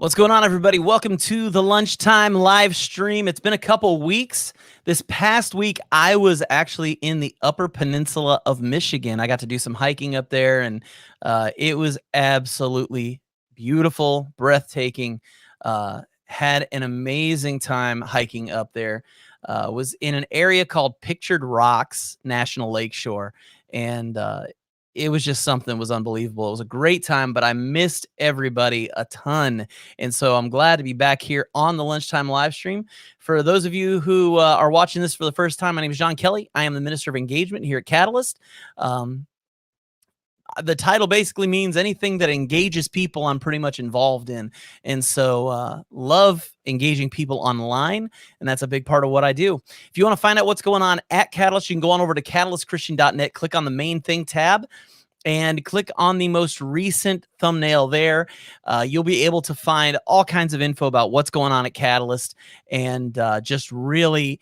What's going on, everybody? Welcome to the Lunchtime Livestream. It's been a couple weeks. This past week, I was actually in the Upper Peninsula of Michigan. I got to do some hiking up there, and it was absolutely beautiful, breathtaking. Had an amazing time hiking up there. Was in an area called Pictured Rocks National Lakeshore, and it was just something was unbelievable. It was a great time, but I missed everybody a ton. And so I'm glad to be back here on the Lunchtime live stream. For those of you who are watching this for the first time, my name is John Kelly. I am the Minister of Engagement here at Catalyst. The title basically means anything that engages people I'm pretty much involved in. And so love engaging people online, and that's a big part of what I do. If you want to find out what's going on at Catalyst, you can go on over to catalystchristian.net, click on the main thing tab, and click on the most recent thumbnail there. You'll be able to find all kinds of info about what's going on at Catalyst, and just really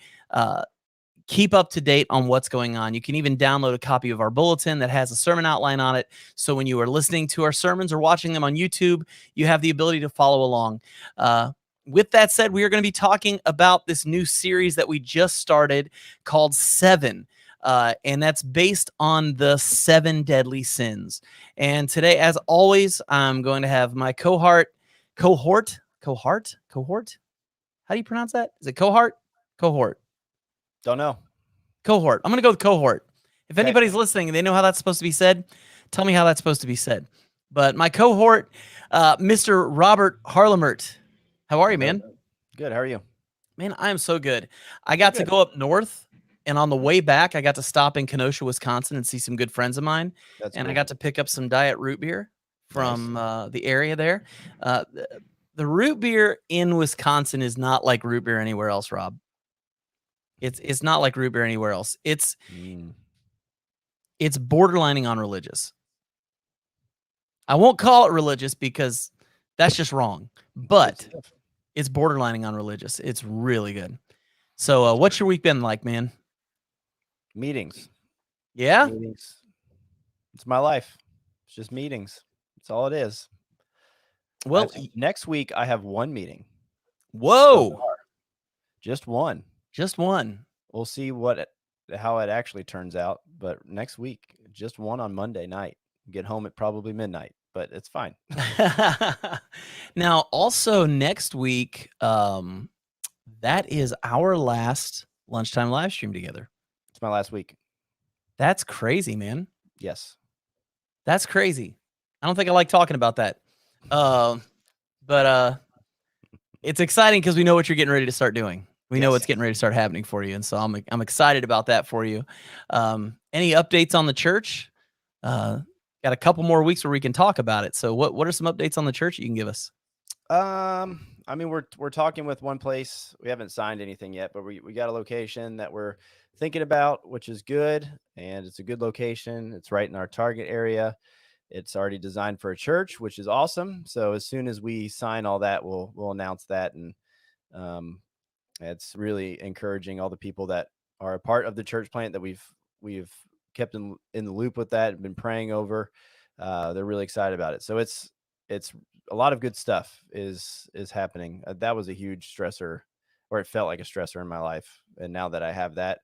keep up to date on what's going on. You can even download a copy of our bulletin that has a sermon outline on it. So when you are listening to our sermons or watching them on YouTube, you have the ability to follow along. With that said, we are going to be talking about this new series that we just started called 7. And that's based on the 7 deadly sins. And today, as always, I'm going to have my cohort. How do you pronounce that? Is it cohort? Don't know. Cohort. I'm going to go with cohort. If anybody's listening and they know how that's supposed to be said, tell me how that's supposed to be said. But my cohort, Mr. Robert Harlemert. How are you, man? Good. How are you? Man, I am so good. I got to go up north, and on the way back, I got to stop in Kenosha, Wisconsin, and see some good friends of mine. That's cool. I got to pick up some diet root beer from the area there. The root beer in Wisconsin is not like root beer anywhere else, Rob. It's not like root beer anywhere else. It's borderlining on religious. I won't call it religious because that's just wrong, but it's borderlining on religious. It's really good. So what's your week been like, man? Meetings. Yeah? Meetings. It's my life. It's just meetings. That's all it is. Well, next week I have one meeting. Whoa. So just one. Just one. We'll see how it actually turns out. But next week, just one on Monday night. Get home at probably midnight, but it's fine. Now, also next week, that is our last Lunchtime live stream together. It's my last week. That's crazy, man. Yes. That's crazy. I don't think I like talking about that. But it's exciting because we know what you're getting ready to start doing. We know what's getting ready to start happening for you, and so I'm excited about that for you. Any updates on the church? Got a couple more weeks where we can talk about it. So what are some updates on the church you can give us? I mean, we're talking with one place. We haven't signed anything yet, but we got a location that we're thinking about, which is good, and it's a good location. It's right in our target area. It's already designed for a church, which is awesome. So as soon as we sign all that, we'll announce that, and it's really encouraging all the people that are a part of the church plant that we've kept in the loop with that and been praying over. They're really excited about it. So it's a lot of good stuff is happening. That was a huge stressor, or it felt like a stressor in my life. And now that I have that,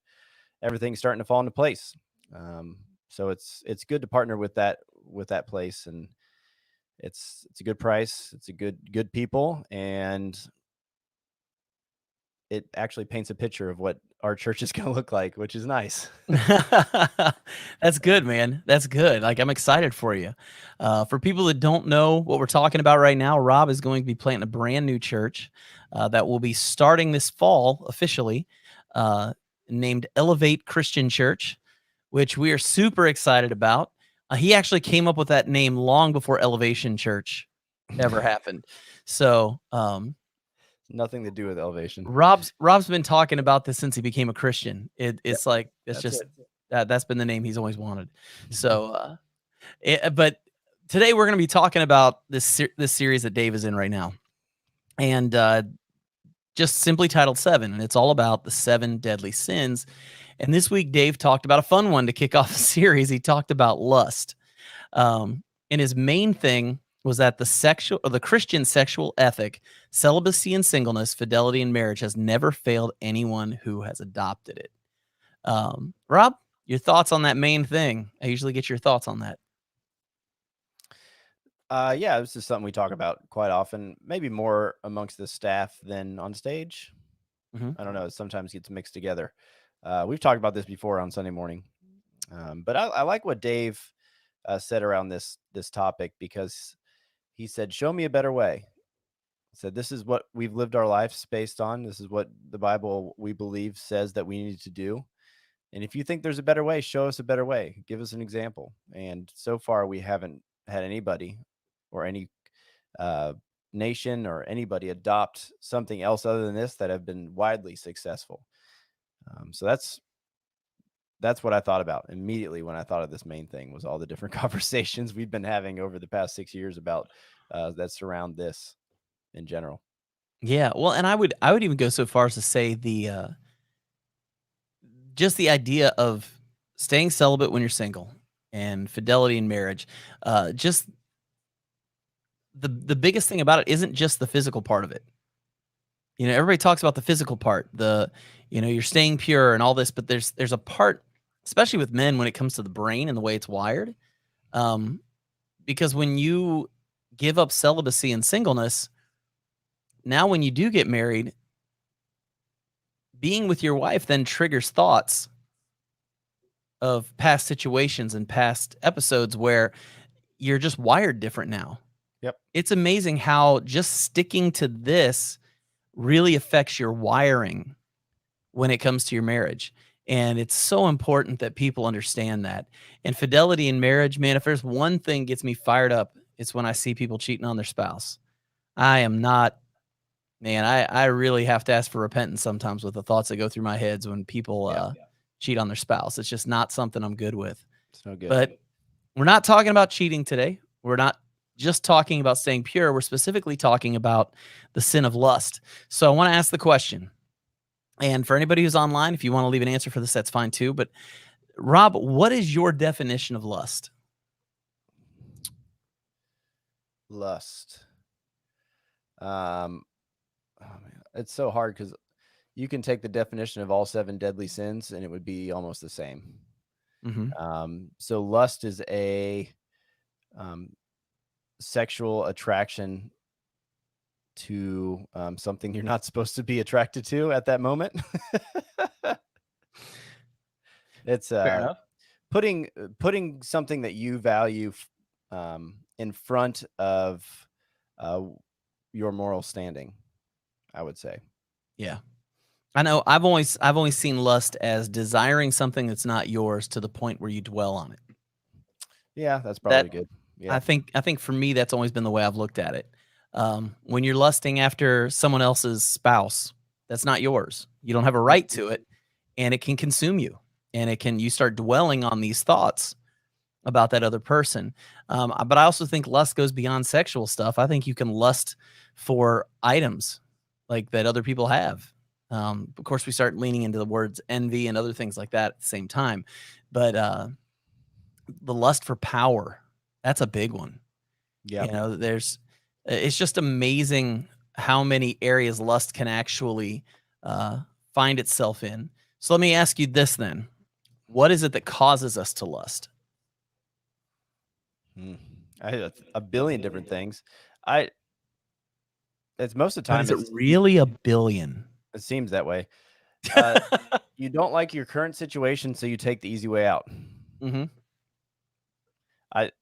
everything's starting to fall into place. So it's good to partner with that place, and it's a good price. It's a good people, and it actually paints a picture of what our church is going to look like, which is nice. That's good, man. That's good. Like, I'm excited for you. For people that don't know what we're talking about right now, Rob is going to be planting a brand new church that will be starting this fall officially, named Elevate Christian Church, which we are super excited about. He actually came up with that name long before Elevation Church ever happened. So, nothing to do with Elevation. Rob's been talking about this since he became a Christian. It's like that's been the name he's always wanted. So, but today we're going to be talking about this series that Dave is in right now, and just simply titled 7, and it's all about the 7 deadly sins. And this week, Dave talked about a fun one to kick off the series. He talked about lust, and his main thing was that the Christian sexual ethic, celibacy and singleness, fidelity in marriage has never failed anyone who has adopted it. Rob, your thoughts on that main thing? I usually get your thoughts on that. Yeah, this is something we talk about quite often, maybe more amongst the staff than on stage. I don't know. It sometimes gets mixed together. We've talked about this before on Sunday morning, but I like what Dave said around this topic, because he said, "Show me a better way." He said, "This is what we've lived our lives based on. This is what the Bible, we believe, says that we need to do. And if you think there's a better way, show us a better way. Give us an example." And so far, we haven't had anybody or any nation or anybody adopt something else other than this that have been widely successful. So that's what I thought about immediately when I thought of this main thing, was all the different conversations we've been having over the past 6 years about that surround this in general. Yeah, well, and I would even go so far as to say the just the idea of staying celibate when you're single and fidelity in marriage, just the biggest thing about it isn't just the physical part of it. You know, everybody talks about the physical part, you're staying pure and all this, but there's a part, especially with men, when it comes to the brain and the way it's wired. Because when you give up celibacy and singleness, now when you do get married, being with your wife then triggers thoughts of past situations and past episodes where you're just wired different now. Yep. It's amazing how just sticking to this really affects your wiring when it comes to your marriage. And it's so important that people understand that. And fidelity in marriage, man, if there's one thing gets me fired up, it's when I see people cheating on their spouse. I am not, man, I really have to ask for repentance sometimes with the thoughts that go through my heads when people cheat on their spouse. It's just not something I'm good with. It's no good. But we're not talking about cheating today. We're not just talking about staying pure. We're specifically talking about the sin of lust. So I want to ask the question. And for anybody who's online, if you want to leave an answer for this, that's fine too. But Rob, what is your definition of lust? Lust. Oh man, it's so hard because you can take the definition of all 7 deadly sins and it would be almost the same. So lust is a sexual attraction to something you're not supposed to be attracted to at that moment. It's Fair enough. putting something that you value in front of your moral standing, I would say. Yeah. I know I've only seen lust as desiring something that's not yours to the point where you dwell on it. Yeah, that's probably good. Yeah. I think for me, that's always been the way I've looked at it. When you're lusting after someone else's spouse, that's not yours. You don't have a right to it, and it can consume you, and you start dwelling on these thoughts about that other person. But I also think lust goes beyond sexual stuff. I think you can lust for items like that other people have. Of course, we start leaning into the words envy and other things like that at the same time. But the lust for power, that's a big one. Yeah. It's just amazing how many areas lust can actually find itself in. So let me ask you this then. What is it that causes us to lust? I had a billion different things. It's most of the But time. is it really a billion? It seems that way. You don't like your current situation, so you take the easy way out.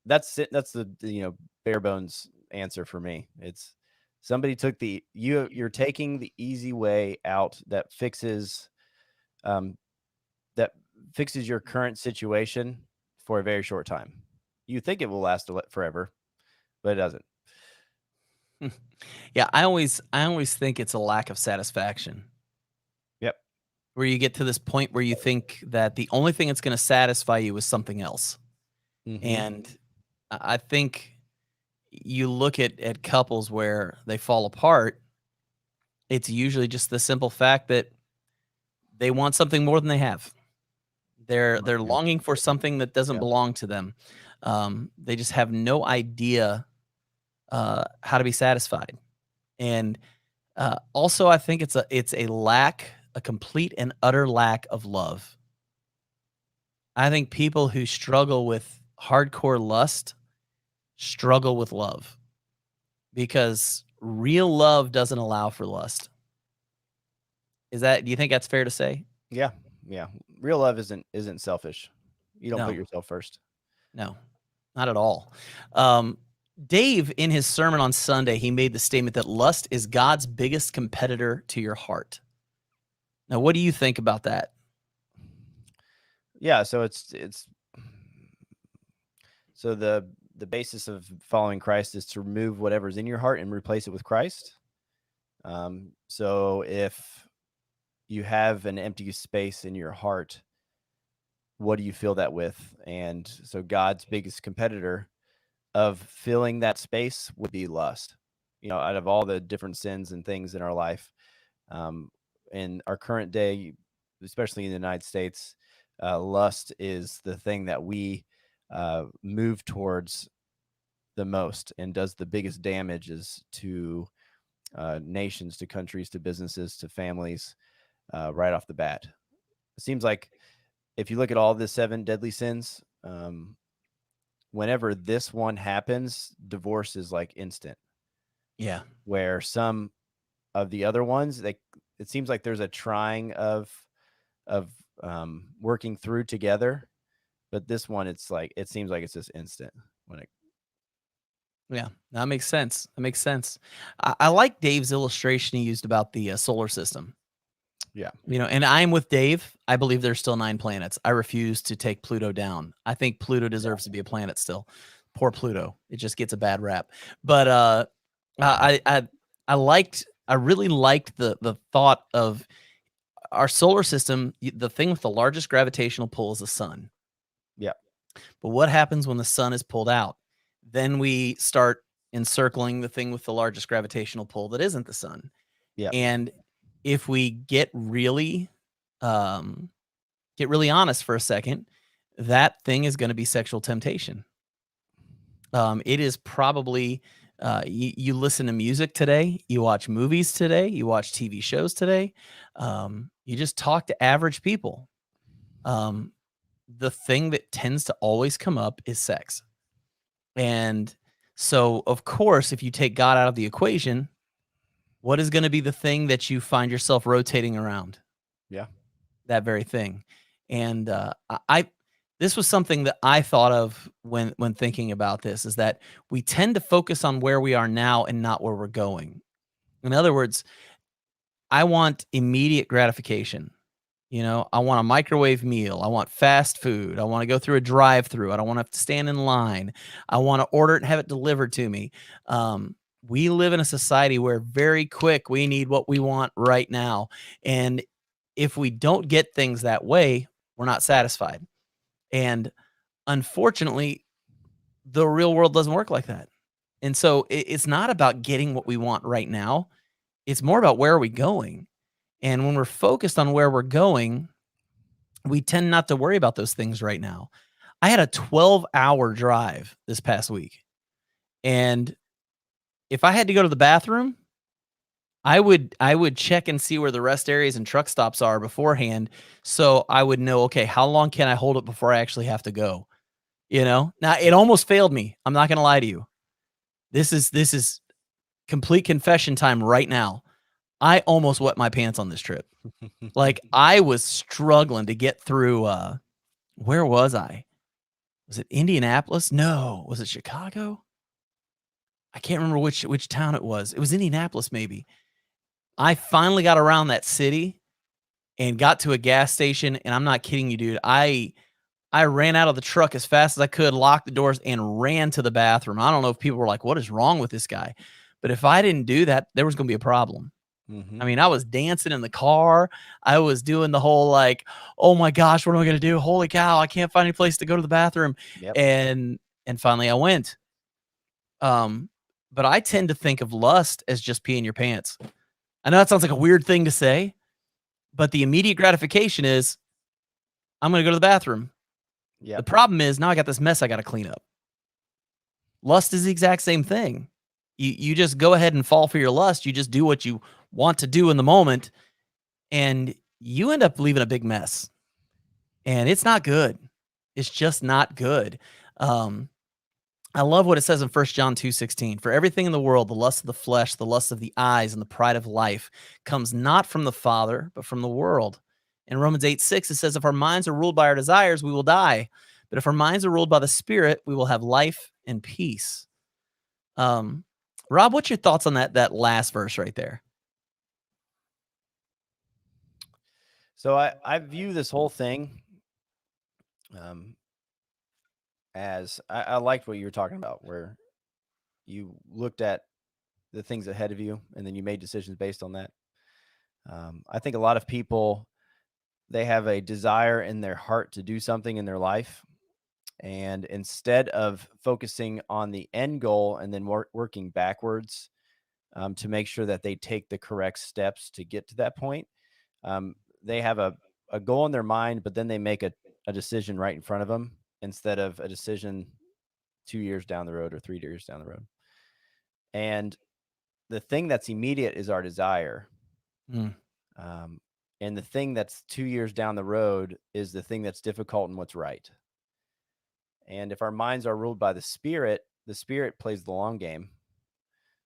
That's it. That's the bare bones answer for me. It's somebody took you're taking the easy way out that fixes your current situation for a very short time. You think it will last forever, but it doesn't. Yeah, I always think it's a lack of satisfaction. Yep. Where you get to this point where you think that the only thing that's going to satisfy you is something else. And I think you look at couples where they fall apart, it's usually just the simple fact that they want something more than they have. They're longing for something that doesn't belong to them. They just have no idea how to be satisfied. And also, I think it's a complete and utter lack of love. I think people who struggle with hardcore lust struggle with love because real love doesn't allow for lust. Do you think that's fair to say? Yeah, yeah. Real love isn't selfish. You don't put No, yourself first. no, not at all. Um, Dave, in his sermon on Sunday, he made the statement that lust is God's biggest competitor to your heart. Now, what do you think about that? Yeah, so so the basis of following Christ is to remove whatever's in your heart and replace it with Christ. So if you have an empty space in your heart, what do you fill that with? And so God's biggest competitor of filling that space would be lust. Out of all the different sins and things in our life, in our current day, especially in the United States, lust is the thing that we move towards the most and does the biggest damages to nations, to countries, to businesses, to families right off the bat. It seems like if you look at all the 7 deadly sins, whenever this one happens, divorce is like instant. Yeah. Where some of the other ones, it seems like there's a trying of working through together, but this one, it seems like it's just instant when it. Yeah, that makes sense. That makes sense. I like Dave's illustration he used about the solar system. Yeah. And I'm with Dave. I believe there's still 9 planets. I refuse to take Pluto down. I think Pluto deserves to be a planet still. Poor Pluto. It just gets a bad rap. But I really liked the thought of our solar system. The thing with the largest gravitational pull is the sun. Yeah. But what happens when the sun is pulled out? Then we start encircling the thing with the largest gravitational pull that isn't the sun. Yeah. And if we get really honest for a second, that thing is going to be sexual temptation. It is probably you listen to music today, you watch movies today, you watch TV shows today, you just talk to average people. The thing that tends to always come up is sex. And so, of course, if you take God out of the equation, what is going to be the thing that you find yourself rotating around? Yeah. That very thing. And this was something that I thought of when thinking about this, is that we tend to focus on where we are now and not where we're going. In other words, I want immediate gratification. I want a microwave meal. I want fast food. I want to go through a drive-through. I don't want to have to stand in line. I want to order it and have it delivered to me. We live in a society where very quick we need what we want right now. And if we don't get things that way, we're not satisfied. And unfortunately, the real world doesn't work like that. And so it's not about getting what we want right now. It's more about where are we going. And when we're focused on where we're going, we tend not to worry about those things right now. I had a 12-hour drive this past week. And if I had to go to the bathroom, I would check and see where the rest areas and truck stops are beforehand, so I would know, okay, how long can I hold it before I actually have to go? Now it almost failed me. I'm not going to lie to you. This is complete confession time right now. I almost wet my pants on this trip. Like, I was struggling to get through. Where was I? Was it Indianapolis? No. Was it Chicago? I can't remember which town it was. It was Indianapolis, maybe. I finally got around that city and got to a gas station, and I'm not kidding you, dude. I ran out of the truck as fast as I could, locked the doors, and ran to the bathroom. I don't know if people were like, "What is wrong with this guy?" But if I didn't do that, there was going to be a problem. Mm-hmm. I mean, I was dancing in the car. I was doing the whole like, "Oh my gosh, what am I going to do? Holy cow, I can't find any place to go to the bathroom." Yep. And finally I went. But I tend to think of lust as just peeing your pants. I know that sounds like a weird thing to say, but the immediate gratification is, I'm going to go to the bathroom. Yeah. The problem is now I got this mess I got to clean up. Lust is the exact same thing. You just go ahead and fall for your lust. You just do what you want to do in the moment, and you end up leaving a big mess. And it's not good. It's just not good. Um, I love what it says in 1 John 2:16. For everything in the world, the lust of the flesh, the lust of the eyes, and the pride of life comes not from the Father, but from the world. In Romans 8:6, it says, if our minds are ruled by our desires, we will die. But if our minds are ruled by the Spirit, we will have life and peace. Um, Rob, what's your thoughts on that last verse right there? So I view this whole thing as I liked what you were talking about, where you looked at the things ahead of you and then you made decisions based on that. I think a lot of people, they have a desire in their heart to do something in their life. And instead of focusing on the end goal and then working backwards to make sure that they take the correct steps to get to that point, they have a goal in their mind, but then they make a decision right in front of them instead of a decision 2 years down the road or 3 years down the road. And the thing that's immediate is our desire. Mm. And the thing that's 2 years down the road is the thing that's difficult and what's right. And if our minds are ruled by the Spirit plays the long game.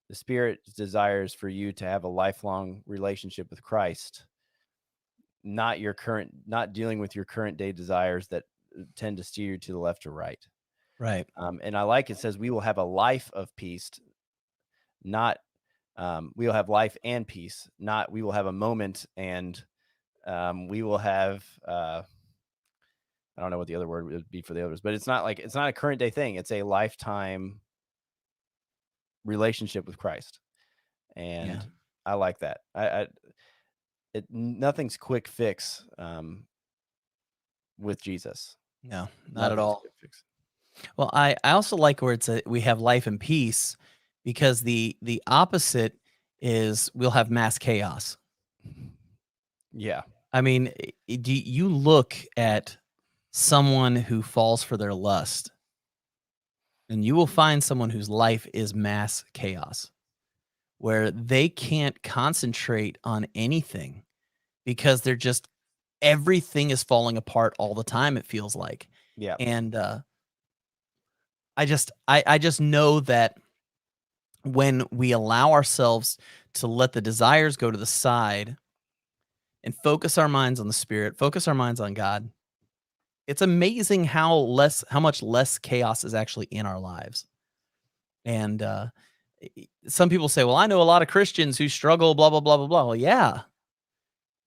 The Spirit desires for you to have a lifelong relationship with Christ, not dealing with your current day desires that tend to steer you to the left or right. Right. And I like it says we will have a life of peace, not we will have life and peace, not we will have a moment and we will have I don't know what the other word would be for the others, but it's not a current day thing. It's a lifetime relationship with Christ. And Yeah. I like that. Nothing's quick fix with Jesus. No, not at Nothing's all. quick fix. Well, I also like where it's we have life and peace, because the opposite is we'll have mass chaos. Yeah. I mean, do you look at someone who falls for their lust, and you will find someone whose life is mass chaos, where they can't concentrate on anything because they're just everything is falling apart all the time, it feels like. Yeah. And I just know that when we allow ourselves to let the desires go to the side and focus our minds on the Spirit, focus our minds on God, it's amazing how much less chaos is actually in our lives. And some people say, well, I know a lot of Christians who struggle, blah, blah, blah, blah, blah. Well, yeah.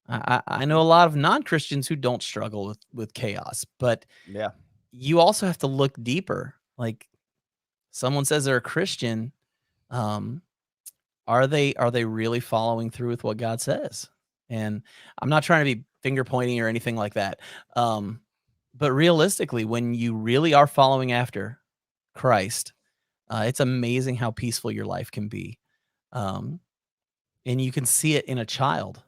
I know a lot of non-Christians who don't struggle with chaos, but Yeah. you also have to look deeper. Like, someone says they're a Christian, are they really following through with what God says? And I'm not trying to be finger pointing or anything like that. But realistically, when you really are following after Christ, it's amazing how peaceful your life can be. And you can see it in a child.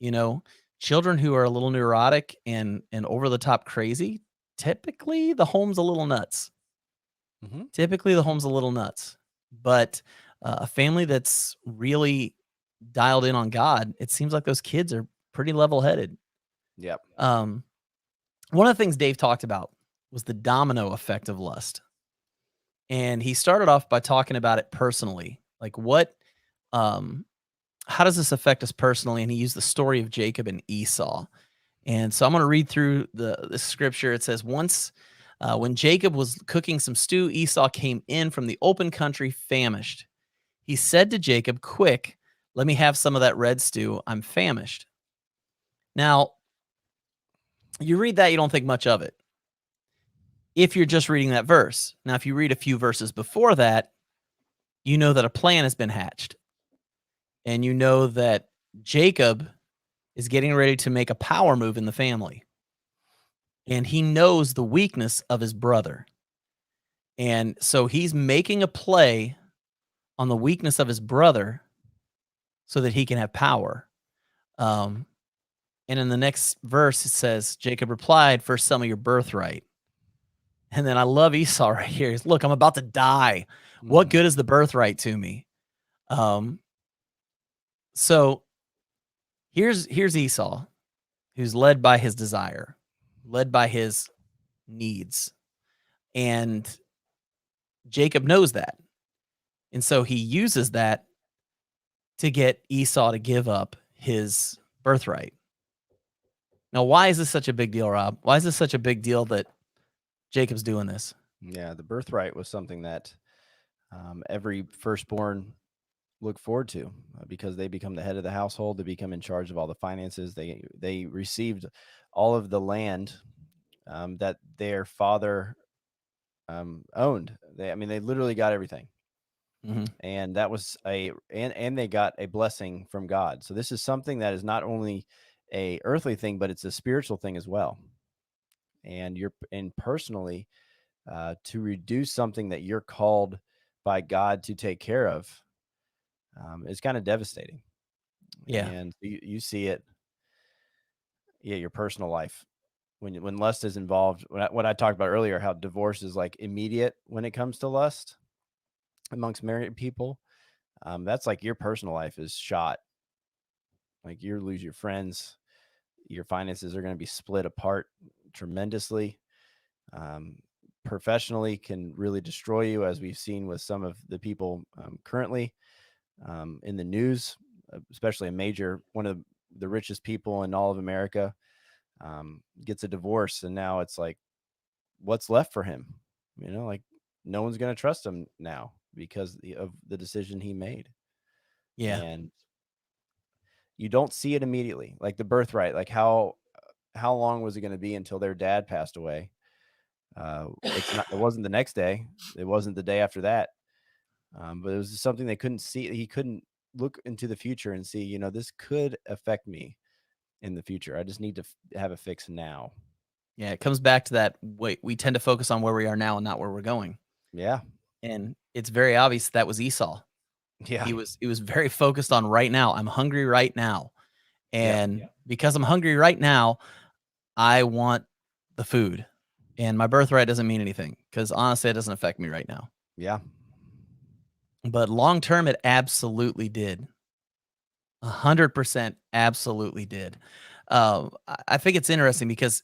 You know, children who are a little neurotic and over the top crazy, typically the home's a little nuts. Mm-hmm. Typically the home's a little nuts. But a family that's really dialed in on God, it seems like those kids are pretty level-headed. Yep. One of the things Dave talked about was the domino effect of lust. And he started off by talking about it personally. Like, how does this affect us personally? And he used the story of Jacob and Esau. And so I'm going to read through the scripture. It says, once when Jacob was cooking some stew, Esau came in from the open country famished. He said to Jacob, quick, let me have some of that red stew. I'm famished. Now, you read that, you don't think much of it if you're just reading that verse. Now, if you read a few verses before that, you know that a plan has been hatched. And you know that Jacob is getting ready to make a power move in the family. And he knows the weakness of his brother. And so he's making a play on the weakness of his brother so that he can have power. And in the next verse, it says, Jacob replied, first sell me your birthright. And then I love Esau right here. He's, look, I'm about to die. What good is the birthright to me? So here's Esau, who's led by his desire, led by his needs. And Jacob knows that. And so he uses that to get Esau to give up his birthright. Now, why is this such a big deal, Rob? Why is this such a big deal that Jacob's doing this? Yeah, the birthright was something that every firstborn look forward to because they become the head of the household. They become in charge of all the finances. They received all of the land that their father owned. They literally got everything. Mm-hmm. And that was and they got a blessing from God. So this is something that is not only a earthly thing, but it's a spiritual thing as well. And personally, to reduce something that you're called by God to take care of is kind of devastating. Yeah. And you see it, your personal life when lust is involved. What I talked about earlier, how divorce is like immediate when it comes to lust amongst married people. That's like your personal life is shot. Like you lose your friends, your finances are going to be split apart tremendously. Professionally can really destroy you, as we've seen with some of the people currently in the news, especially one of the richest people in all of America gets a divorce, and now it's like, what's left for him? Like no one's going to trust him now because of the decision he made. Yeah. And you don't see it immediately, like the birthright. Like how long was it going to be until their dad passed away? It wasn't the next day. It wasn't the day after that. But it was just something they couldn't see. He couldn't look into the future and see, this could affect me in the future. I just need to have a fix now. Yeah. It comes back to that. We tend to focus on where we are now and not where we're going. Yeah. And it's very obvious that was Esau. Yeah. He was very focused on right now. I'm hungry right now. And because I'm hungry right now, I want the food. And my birthright doesn't mean anything because honestly, it doesn't affect me right now. Yeah. But long term, it absolutely did. 100% absolutely did. I think it's interesting because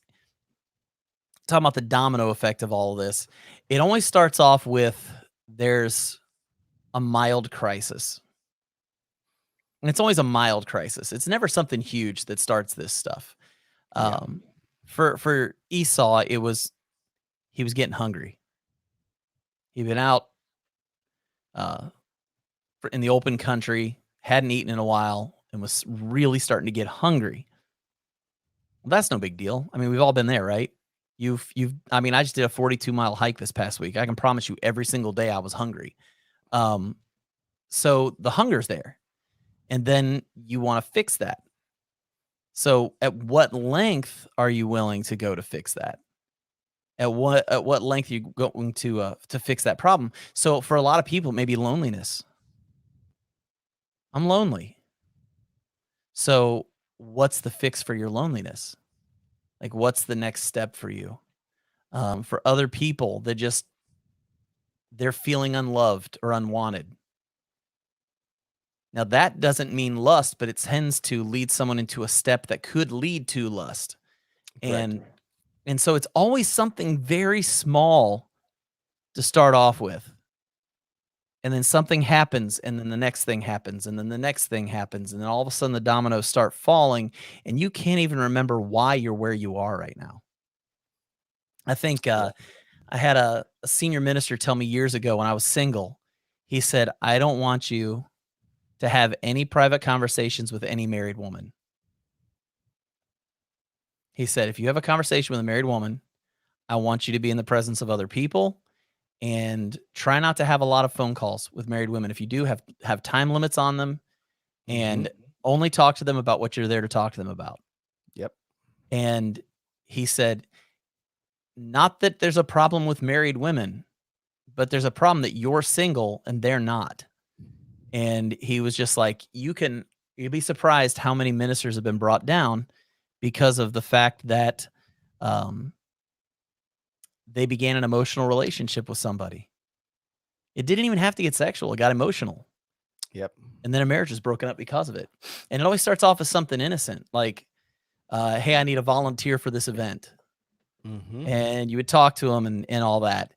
talking about the domino effect of all of this, it only starts off with there's a mild crisis. And it's always a mild crisis. It's never something huge that starts this stuff. For Esau, he was getting hungry. He'd been out in the open country, hadn't eaten in a while, and was really starting to get hungry. Well, that's no big deal. I mean, we've all been there, right? I just did a 42-mile hike this past week. I can promise you every single day I was hungry. So the hunger's there. And then you want to fix that. So at what length are you willing to go to fix that? At what length are you going to fix that problem? So for a lot of people, maybe loneliness. I'm lonely. So what's the fix for your loneliness? Like, what's the next step for you? For other people that they're feeling unloved or unwanted. Now that doesn't mean lust, but it tends to lead someone into a step that could lead to lust. Correct. And so it's always something very small to start off with. And then something happens, and then the next thing happens, and then the next thing happens, and then all of a sudden the dominoes start falling, and you can't even remember why you're where you are right now. I think I had a senior minister tell me years ago when I was single. He said, I don't want you to have any private conversations with any married woman. He said, if you have a conversation with a married woman, I want you to be in the presence of other people and try not to have a lot of phone calls with married women. If you do, have time limits on them and only talk to them about what you're there to talk to them about. Yep. And he said, not that there's a problem with married women, but there's a problem that you're single and they're not. And he was just like, you'd be surprised how many ministers have been brought down because of the fact that they began an emotional relationship with somebody. It didn't even have to get sexual. It got emotional. Yep. And then a marriage is broken up because of it. And it always starts off as something innocent, like, hey, I need a volunteer for this event. Mm-hmm. And you would talk to them and all that.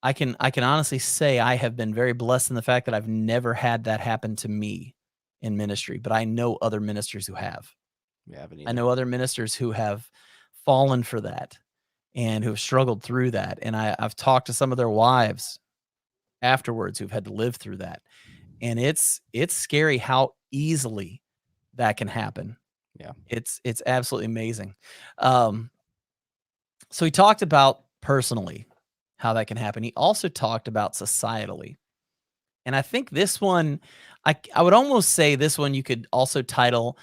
I can honestly say I have been very blessed in the fact that I've never had that happen to me in ministry, but I know other ministers who have. We haven't I either. know other ministers who have fallen for that and who have struggled through that. And I've talked to some of their wives afterwards who've had to live through that. And it's scary how easily that can happen. Yeah. It's absolutely amazing. So he talked about personally how that can happen. He also talked about societally. And I think this one, I would almost say this one you could also title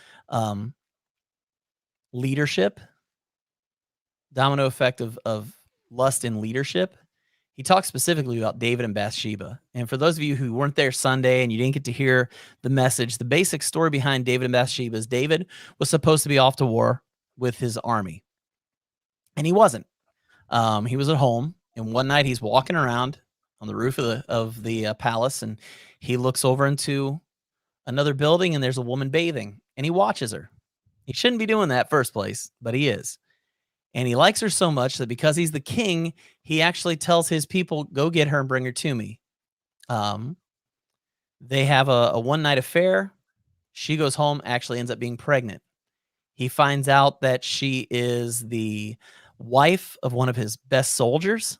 leadership, domino effect of lust in leadership. He talks specifically about David and Bathsheba. And for those of you who weren't there Sunday and you didn't get to hear the message, the basic story behind David and Bathsheba is David was supposed to be off to war with his army, and he wasn't. He was at home, and one night he's walking around on the roof of the palace, and he looks over into another building, and there's a woman bathing, and he watches her. He shouldn't be doing that first place, but he is. And he likes her so much that because he's the king, he actually tells his people, go get her and bring her to me. They have a one night affair. She goes home, actually ends up being pregnant. He finds out that she is the wife of one of his best soldiers.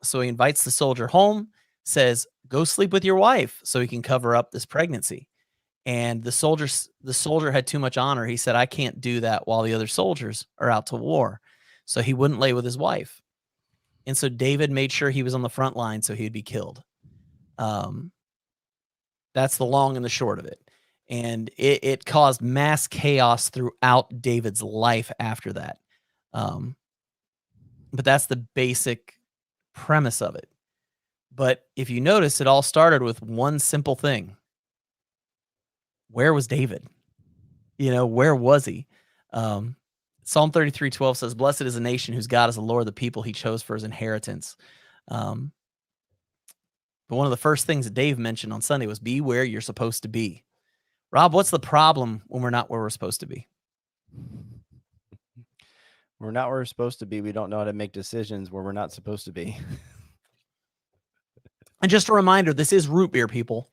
So he invites the soldier home, says, go sleep with your wife so he can cover up this pregnancy. And the soldier had too much honor. He said, I can't do that while the other soldiers are out to war. So he wouldn't lay with his wife. And so David made sure he was on the front line so he'd be killed. That's the long and the short of it. And it caused mass chaos throughout David's life after that. But that's the basic premise of it. But if you notice, it all started with one simple thing. Where was David? Where was he? Psalm 33:12 says, blessed is a nation whose God is the Lord, the people he chose for his inheritance. But one of the first things that Dave mentioned on Sunday was be where you're supposed to be. Rob, what's the problem when we're not where we're supposed to be? We're not where we're supposed to be. We don't know how to make decisions where we're not supposed to be. And just a reminder, this is root beer, people.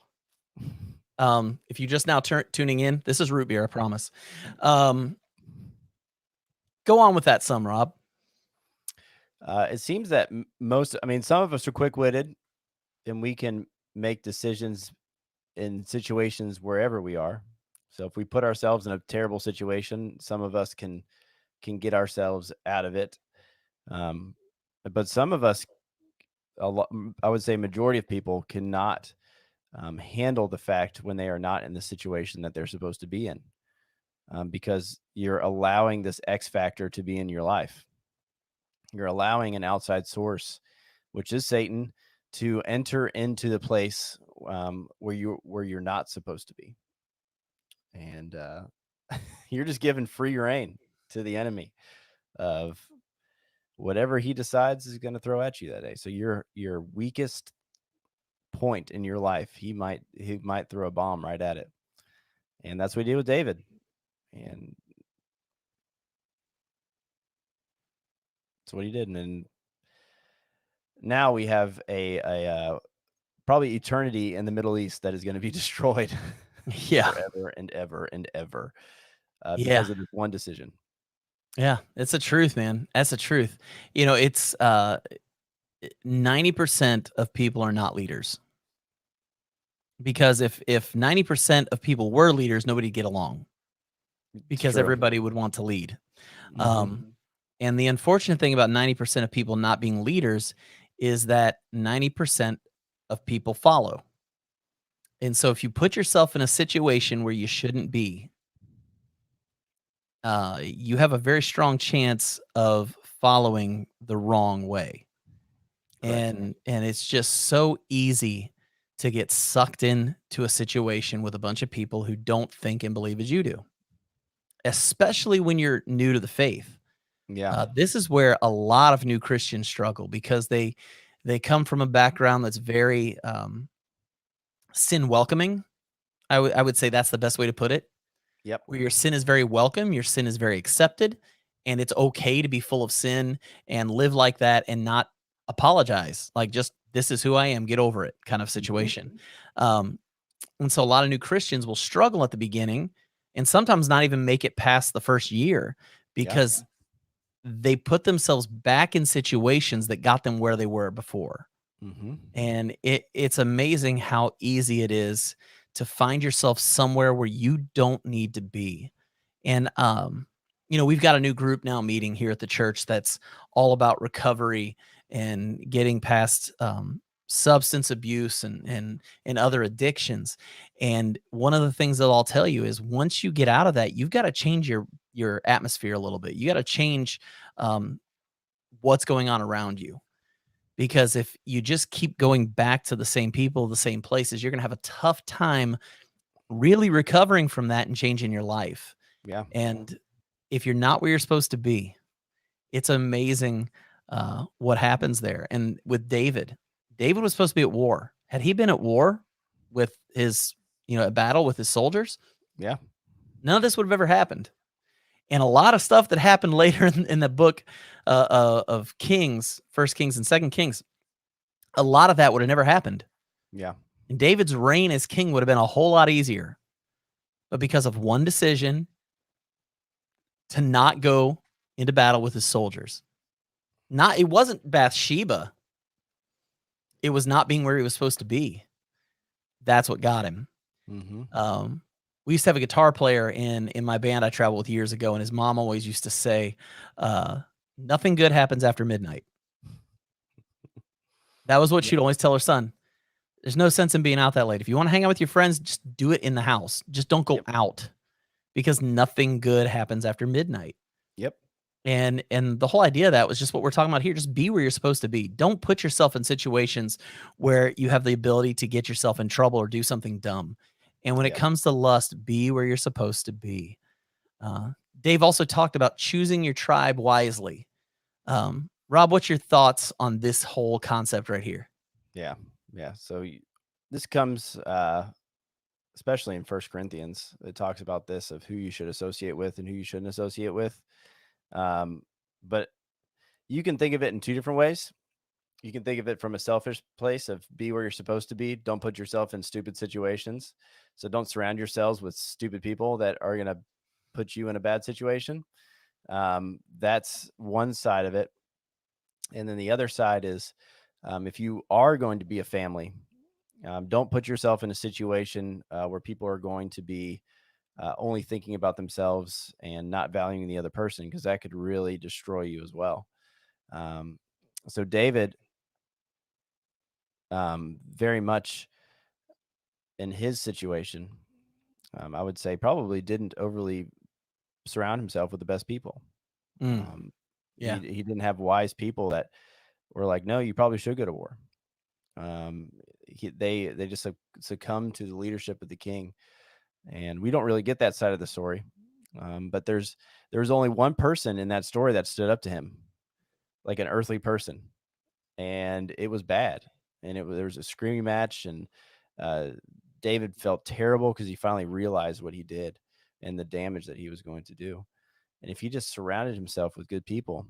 If you just now tuning in, this is root beer, I promise. Go on with that some, Rob. It seems that some of us are quick-witted and we can make decisions in situations wherever we are. So if we put ourselves in a terrible situation, some of us can get ourselves out of it. But some of us, I would say majority of people cannot handle the fact when they are not in the situation that they're supposed to be in, because you're allowing this X factor to be in your life. You're allowing an outside source, which is Satan, to enter into the place where you're not supposed to be, and you're just giving free reign to the enemy of whatever he decides is going to throw at you that day. So your weakest point in your life, he might throw a bomb right at it, and that's what he did with David. And that's what he did. And now we have a probably eternity in the Middle East that is going to be destroyed forever and ever and ever because of this one decision. Yeah, it's the truth, man. That's the truth. It's 90% of people are not leaders. Because if 90% of people were leaders, nobody'd get along. Because everybody would want to lead. And the unfortunate thing about 90% of people not being leaders is that 90% of people follow. And so if you put yourself in a situation where you shouldn't be, you have a very strong chance of following the wrong way. And it's just so easy to get sucked into a situation with a bunch of people who don't think and believe as you do, especially when you're new to the faith. Yeah. This is where a lot of new Christians struggle because they come from a background that's very sin welcoming. I would say that's the best way to put it. Yep. Where your sin is very welcome, your sin is very accepted, and it's okay to be full of sin and live like that and not apologize. Like, just, this is who I am, get over it kind of Mhm. situation. Um, and so a lot of new Christians will struggle at the beginning and sometimes not even make it past the first year Yeah. because they put themselves back in situations that got them where they were before. Mhm. And it's amazing how easy it is to find yourself somewhere where you don't need to be. And we've got a new group now meeting here at the church that's all about recovery and getting past substance abuse and other addictions. And one of the things that I'll tell you is once you get out of that, you've got to change your atmosphere a little bit. You got to change um, what's going on around you. Because if you just keep going back to the same people, the same places, you're going to have a tough time really recovering from that and changing your life. Yeah. And if you're not where you're supposed to be, it's amazing what happens there. And with David, David was supposed to be at war. Had he been at war with his, at battle with his soldiers, Yeah. none of this would have ever happened. And a lot of stuff that happened later in the book of Kings, First Kings and Second Kings, a lot of that would have never happened. Yeah. And David's reign as king would have been a whole lot easier. But because of one decision to not go into battle with his soldiers, it wasn't Bathsheba. It was not being where he was supposed to be. That's what got him. Mhm. We used to have a guitar player in my band I traveled with years ago, and his mom always used to say, nothing good happens after midnight. That was what Yep. she'd always tell her son. There's no sense in being out that late. If you want to hang out with your friends, just do it in the house. Just don't go Yep. out because nothing good happens after midnight. Yep. And the whole idea of that was just what we're talking about here. Just be where you're supposed to be. Don't put yourself in situations where you have the ability to get yourself in trouble or do something dumb. And when it Yep. comes to lust, be where you're supposed to be. Dave also talked about choosing your tribe wisely. Rob, what's your thoughts on this whole concept right here? Yeah. Yeah. So this comes especially in First Corinthians. It talks about this of who you should associate with and who you shouldn't associate with. But you can think of it in two different ways. You can think of it from a selfish place of be where you're supposed to be. Don't put yourself in stupid situations. So don't surround yourselves with stupid people that are going to put you in a bad situation. That's one side of it. And then the other side is if you are going to be a family, don't put yourself in a situation where people are going to be only thinking about themselves and not valuing the other person, because that could really destroy you as well. So David, very much in his situation, I would say probably didn't overly surround himself with the best people. Mm, Um, yeah. he didn't have wise people that were like, no, you probably should go to war. Um, they just succumb to the leadership of the king, and we don't really get that side of the story. But there's only one person in that story that stood up to him, like an earthly person, and it was bad. And there was a screaming match, and uh, David felt terrible because he finally realized what he did and the damage that he was going to do. And if he just surrounded himself with good people,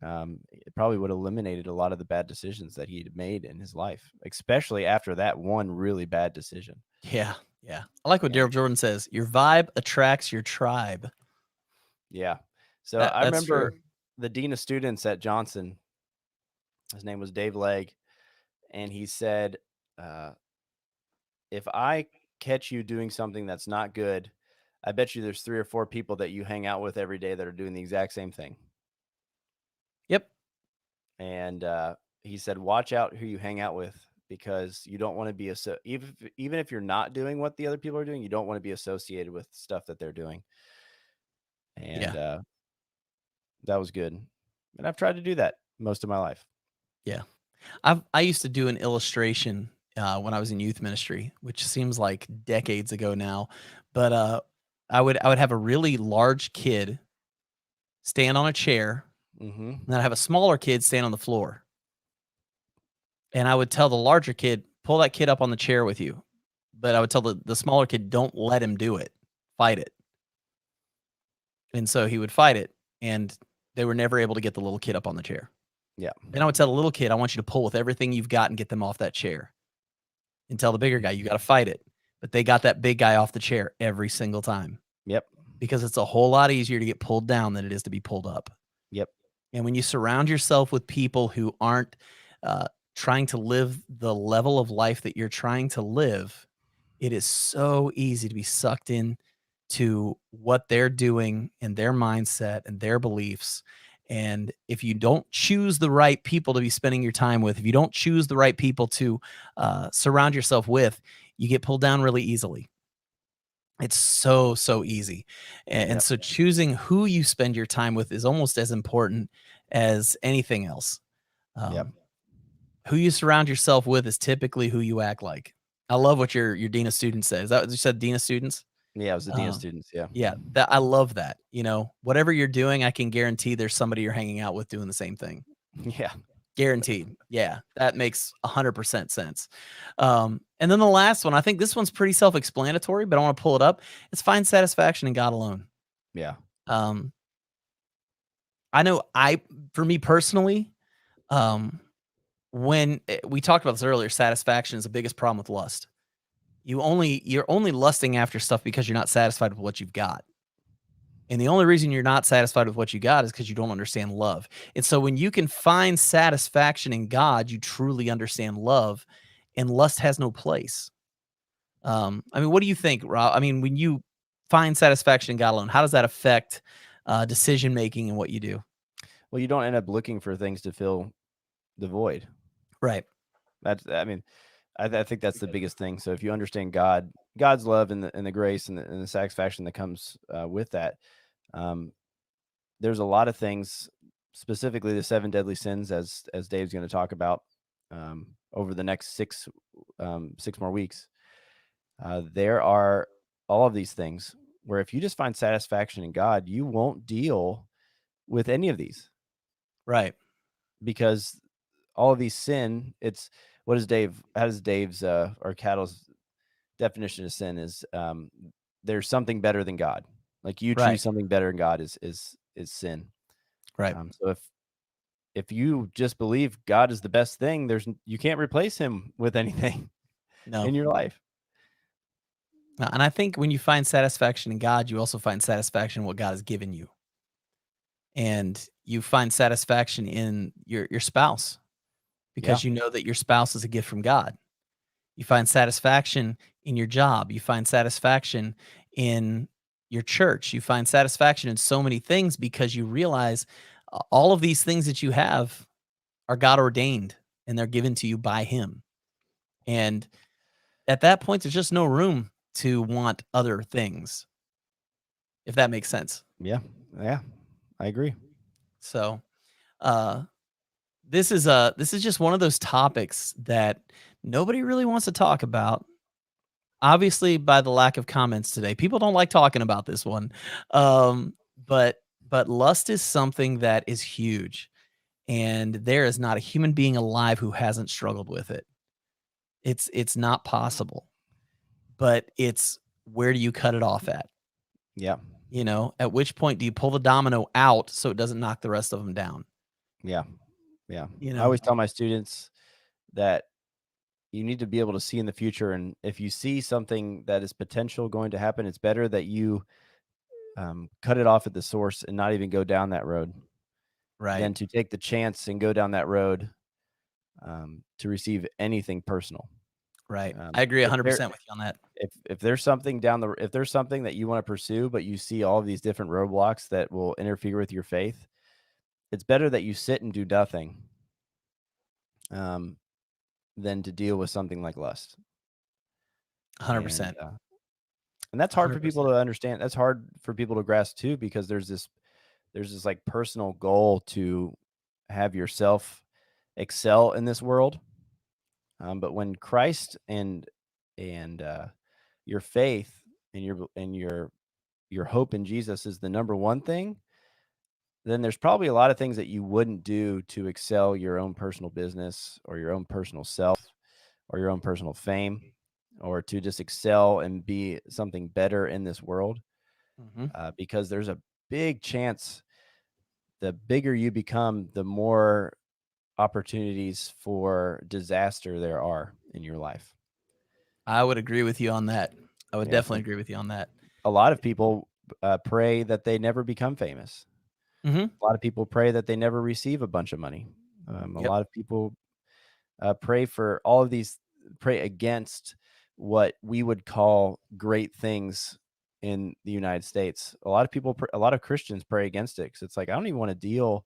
it probably would have eliminated a lot of the bad decisions that he had made in his life, especially after that one really bad decision. Yeah. Yeah. I like what And Daryl Jordan says. Your vibe attracts your tribe. yeah, so I That's true. remember the dean of students at Johnson. His name was Dave Legg, and he said, uh, "If I catch you doing something that's not good, I bet you there's 3 or 4 people that you hang out with every day that are doing the exact same thing." Yep. And he said, "Watch out who you hang out with, because you don't want to be even if you're not doing what the other people are doing, you don't want to be associated with stuff that they're doing." And Yeah. that was good. And I've tried to do that most of my life. Yeah. I used to do an illustration when I was in youth ministry, which seems like decades ago now. But I would have a really large kid stand on a chair, Mm-hmm. and then I'd have a smaller kid stand on the floor. And I would tell the larger kid, pull that kid up on the chair with you. But I would tell the smaller kid, don't let him do it. Fight it. And so he would fight it, and they were never able to get the little kid up on the chair. Yeah. Then I would tell the little kid, I want you to pull with everything you've got and get them off that chair. And tell the bigger guy, you got to fight it. But they got that big guy off the chair every single time Yep. because it's a whole lot easier to get pulled down than it is to be pulled up. Yep. And when you surround yourself with people who aren't trying to live the level of life that you're trying to live, it is so easy to be sucked in to what they're doing and their mindset and their beliefs. And if you don't choose the right people to be spending your time with, if you don't choose the right people to surround yourself with, you get pulled down really easily. It's so easy. And Yep. so choosing who you spend your time with is almost as important as anything else. Yep. Who you surround yourself with is typically who you act like. I love what your dean of students says. Is that what you said, dean of students? Yeah, I was the dean of students. Yeah. Yeah, that I love that. You know, whatever you're doing, I can guarantee there's somebody you're hanging out with doing the same thing. Yeah. Guaranteed. Yeah, that makes 100% sense. And then the last one, I think this one's pretty self-explanatory, but I want to pull it up. It's find satisfaction in God alone. Yeah. Um, I know for me personally, when we talked about this earlier, satisfaction is the biggest problem with lust. You're only lusting after stuff because you're not satisfied with what you've got. And the only reason you're not satisfied with what you got is because you don't understand love. And so when you can find satisfaction in God, you truly understand love, and lust has no place. I mean, what do you think, Rob? I mean, when you find satisfaction in God alone, how does that affect decision making and what you do? Well, you don't end up looking for things to fill the void. Right. I mean, I think that's the biggest thing. So if you understand God's love and the grace and the satisfaction that comes with that, there's a lot of things, specifically the 7 deadly sins, as Dave's going to talk about over the next 6 more weeks. There are all of these things where if you just find satisfaction in God, you won't deal with any of these. Right. Because all of these sin, it's how does Dave's or Cattle's definition of sin is there's something better than God. Like you Right. choose something better than God is sin. Right. So if you just believe God is the best thing, you can't replace him with anything No. in your life. And I think when you find satisfaction in God, you also find satisfaction in what God has given you. And you find satisfaction in your spouse because you know that your spouse is a gift from God. You find satisfaction in your job. You find satisfaction in your church. You find satisfaction in so many things because you realize all of these things that you have are God ordained and they're given to you by Him. And at that point, there's just no room to want other things, if that makes sense. Yeah. I agree. So, this is just one of those topics that nobody really wants to talk about. Obviously, by the lack of comments today, people don't like talking about this one. But lust is something that is huge, and there is not a human being alive who hasn't struggled with it. It's not possible. But it's where do you cut it off at? Yeah. You know, at which point do you pull the domino out so it doesn't knock the rest of them down? Yeah. Yeah. You I know? always tell my students that you need to be able to see in the future. And if you see something that is potential going to happen, it's better that you cut it off at the source and not even go down that road Right. than to take the chance and go down that road to receive anything personal. Right. I agree 100% with you on that. If there's something if there's something that you want to pursue, but you see all of these different roadblocks that will interfere with your faith, it's better that you sit and do nothing than to deal with something like lust. 100%. And that's hard for 100%. people to understand. That's hard for people to grasp too, because there's this like personal goal to have yourself excel in this world. But when Christ and your faith and your hope in Jesus is the number one thing, then there's probably a lot of things that you wouldn't do to excel your own personal business or your own personal self or your own personal fame. or to just excel and be something better in this world, because there's a big chance the bigger you become, the more opportunities for disaster there are in your life. I would agree with you on that. I would Yeah, definitely agree with you on that. a lot of people pray that they never become famous. Mm-hmm. A lot of people pray that they never receive a bunch of money. A Yep. lot of people pray for all of these, pray against what we would call great things in the United States. A lot of people, a lot of Christians pray against it because it's like, I don't even want to deal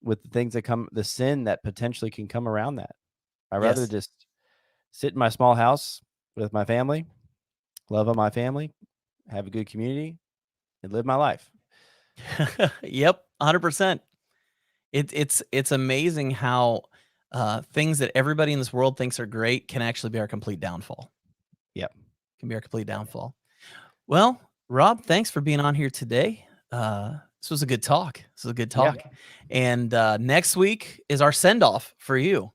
with the things that come, the sin that potentially can come around that. I'd rather Yes. just sit in my small house with my family, love on my family, have a good community, and live my life. Yep. 100%. It's amazing how things that everybody in this world thinks are great can actually be our complete downfall. Yep. Can be our complete downfall. Well, Rob, thanks for being on here today. This was a good talk. This was a good Yeah. talk. And next week is our send off for you.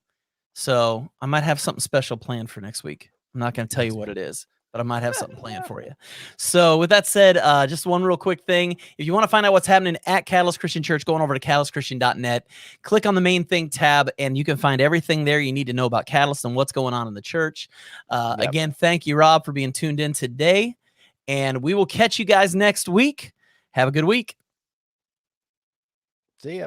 So I might have something special planned for next week. I'm not going to tell you what it is, but I might have something planned for you. So with that said, just one real quick thing. If you want to find out what's happening at Catalyst Christian Church, going over to catalystchristian.net, click on the main thing tab, and you can find everything there you need to know about Catalyst and what's going on in the church. Again, thank you, Rob, for being tuned in today. And we will catch you guys next week. Have a good week. See ya.